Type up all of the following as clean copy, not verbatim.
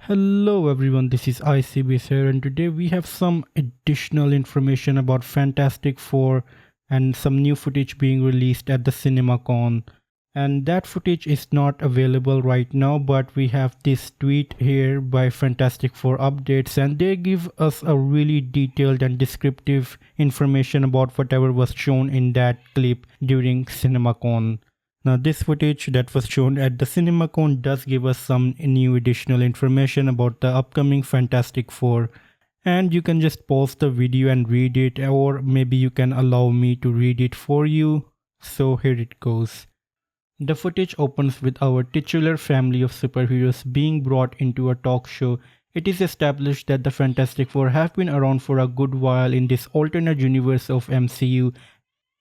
Hello everyone, this is ICBS here and today we have some additional information about Fantastic Four and some new footage being released at the CinemaCon. And that footage is not available right now, but we have this tweet here by Fantastic Four Updates and they give us a really detailed and descriptive information about whatever was shown in that clip during CinemaCon. Now this footage that was shown at the CinemaCon does give us some new additional information about the upcoming Fantastic Four, and you can just pause the video and read it, or maybe you can allow me to read it for you. So here it goes. The footage opens with our titular family of superheroes being brought into a talk show. It is established that the Fantastic Four have been around for a good while in this alternate universe of MCU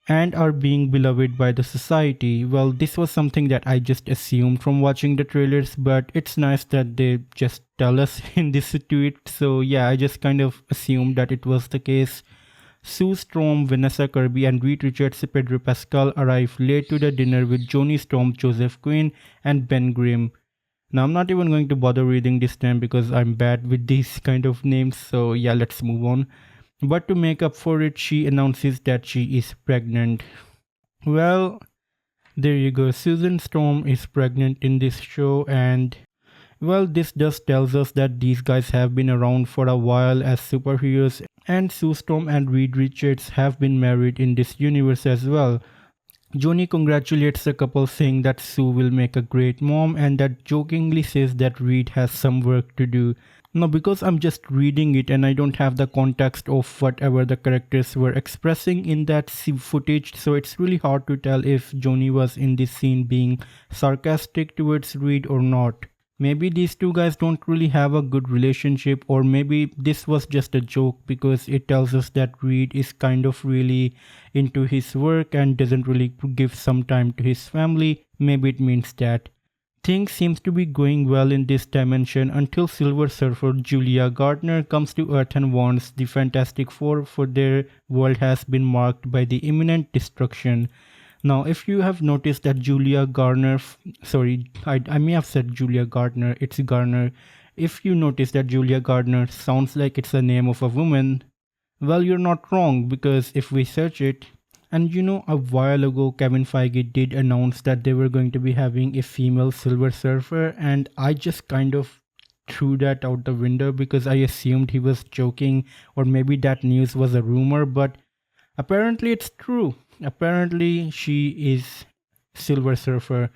and are being beloved by the society. Well, this was something that I just assumed from watching the trailers, but it's nice that they just tell us in this tweet. So yeah, I just kind of assumed that it was the case. Sue Storm, Vanessa Kirby, and Reed Richards, Pedro Pascal arrive late to the dinner with Johnny Storm, Joseph Quinn, and Ben Grimm. Now I'm not even going to bother reading this name because I'm bad with these kind of names, so yeah, let's move on. But to make up for it, she announces that she is pregnant. Well, there you go. Susan Storm is pregnant in this show, and well, this just tells us that these guys have been around for a while as superheroes, and Sue Storm and Reed Richards have been married in this universe as well. Johnny congratulates the couple, saying that Sue will make a great mom, and that jokingly says that Reed has some work to do. Now, because I'm just reading it and I don't have the context of whatever the characters were expressing in that footage, so it's really hard to tell if Johnny was in this scene being sarcastic towards Reed or not. Maybe these two guys don't really have a good relationship, or maybe this was just a joke because it tells us that Reed is kind of really into his work and doesn't really give some time to his family. Maybe it means that. Things seems to be going well in this dimension until Silver Surfer Julia Gardner comes to Earth and warns the Fantastic Four for their world has been marked by the imminent destruction. Now, if you have noticed that Julia Garner, I may have said Julia Gardner, it's Garner. If you notice that Julia Gardner sounds like it's the name of a woman, well, you're not wrong, because if we search it, and a while ago Kevin Feige did announce that they were going to be having a female Silver Surfer, and I just kind of threw that out the window because I assumed he was joking, or maybe that news was a rumor, but apparently it's true. Apparently she is Silver Surfer.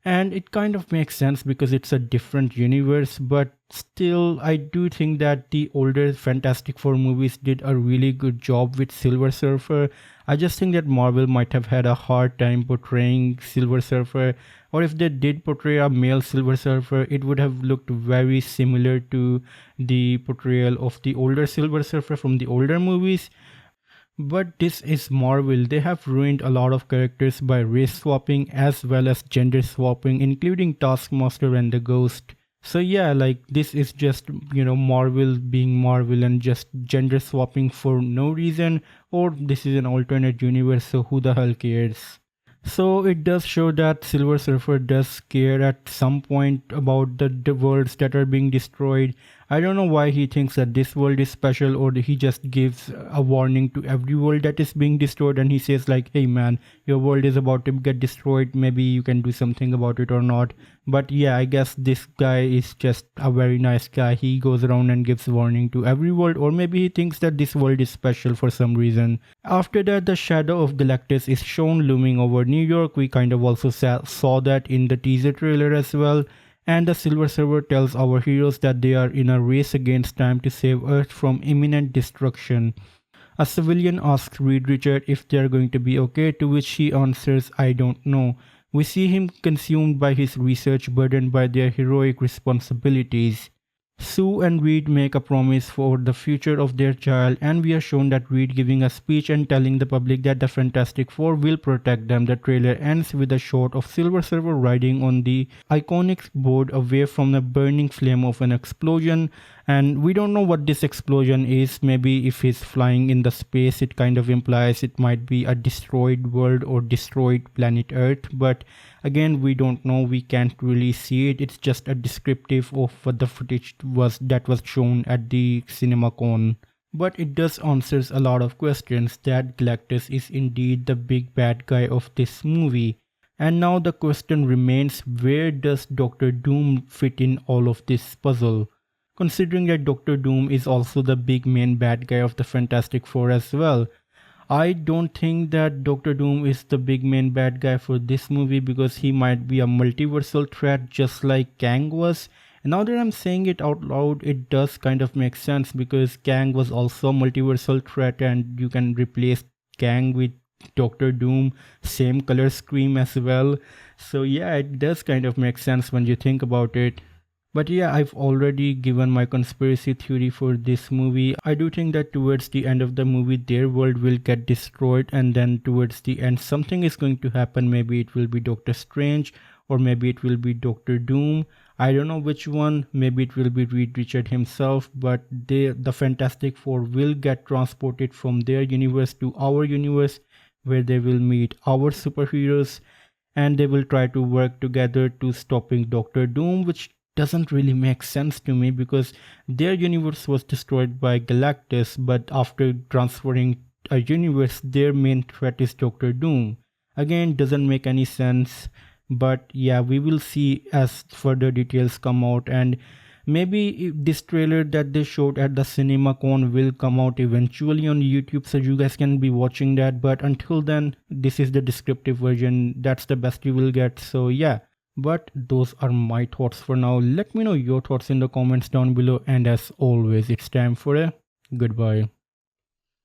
And it kind of makes sense because it's a different universe, but still, I do think that the older Fantastic Four movies did a really good job with Silver Surfer. I just think that Marvel might have had a hard time portraying Silver Surfer, or if they did portray a male Silver Surfer, it would have looked very similar to the portrayal of the older Silver Surfer from the older movies. But this is Marvel. They have ruined a lot of characters by race swapping as well as gender swapping, including Taskmaster and the Ghost. So yeah, like this is just, Marvel being Marvel and just gender swapping for no reason, or this is an alternate universe, so who the hell cares? So it does show that Silver Surfer does care at some point about the worlds that are being destroyed. I don't know why he thinks that this world is special, or he just gives a warning to every world that is being destroyed, and he says like, hey man, your world is about to get destroyed, maybe you can do something about it or not. But yeah, I guess this guy is just a very nice guy. He goes around and gives warning to every world, or maybe he thinks that this world is special for some reason. After that, the shadow of Galactus is shown looming over New York. We kind of also saw that in the teaser trailer as well. And the Silver Surfer tells our heroes that they are in a race against time to save Earth from imminent destruction. A civilian asks Reed Richards if they are going to be okay, to which he answers, I don't know. We see him consumed by his research, burdened by their heroic responsibilities. Sue and Reed make a promise for the future of their child, and we are shown that Reed giving a speech and telling the public that the Fantastic Four will protect them. The trailer ends with a shot of Silver Surfer riding on the iconic board away from the burning flame of an explosion, and we don't know what this explosion is. Maybe if he's flying in the space, it kind of implies it might be a destroyed world or destroyed planet Earth, but again, we don't know, we can't really see it. It's just a descriptive of what the footage was that was shown at the CinemaCon. But it does answers a lot of questions that Galactus is indeed the big bad guy of this movie. And now the question remains, where does Doctor Doom fit in all of this puzzle? Considering that Doctor Doom is also the big main bad guy of the Fantastic Four as well. I don't think that Doctor Doom is the big main bad guy for this movie because he might be a multiversal threat just like Kang was. And now that I'm saying it out loud, it does kind of make sense because Kang was also a multiversal threat and you can replace Kang with Doctor Doom, same color scheme as well. So yeah, it does kind of make sense when you think about it. But yeah, I've already given my conspiracy theory for this movie. I do think that towards the end of the movie, their world will get destroyed, and then towards the end, something is going to happen. Maybe it will be Doctor Strange, or maybe it will be Doctor Doom. I don't know which one. Maybe it will be Reed Richard himself, but the Fantastic Four will get transported from their universe to our universe, where they will meet our superheroes, and they will try to work together to stopping Doctor Doom, which doesn't really make sense to me because their universe was destroyed by Galactus, but after transferring a universe, their main threat is Doctor Doom. Again, doesn't make any sense, but yeah, we will see as further details come out, and maybe this trailer that they showed at the CinemaCon will come out eventually on YouTube, so you guys can be watching that. But until then, this is the descriptive version. That's the best you will get. So yeah. But those are my thoughts for now. Let me know your thoughts in the comments down below, and as always, it's time for a goodbye.